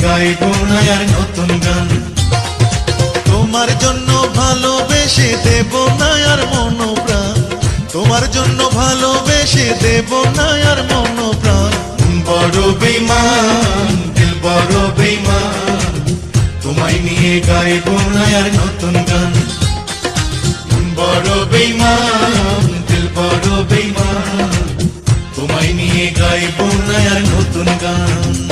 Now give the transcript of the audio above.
গাইবো না আর নতুন গান। তোমার জন্য ভালোবেসে দেব না আর মন প্রাণ, তোমার জন্য ভালোবেসে দেব না আর মন প্রাণ। বড় বেঈমান দিল বড় বেঈমান, তোমায় নিয়ে গাইবো না আর নতুন গান। বড় বেঈমান দিল বড় বেঈমান, তোমায় নিয়ে গাইবো না আর নতুন গান।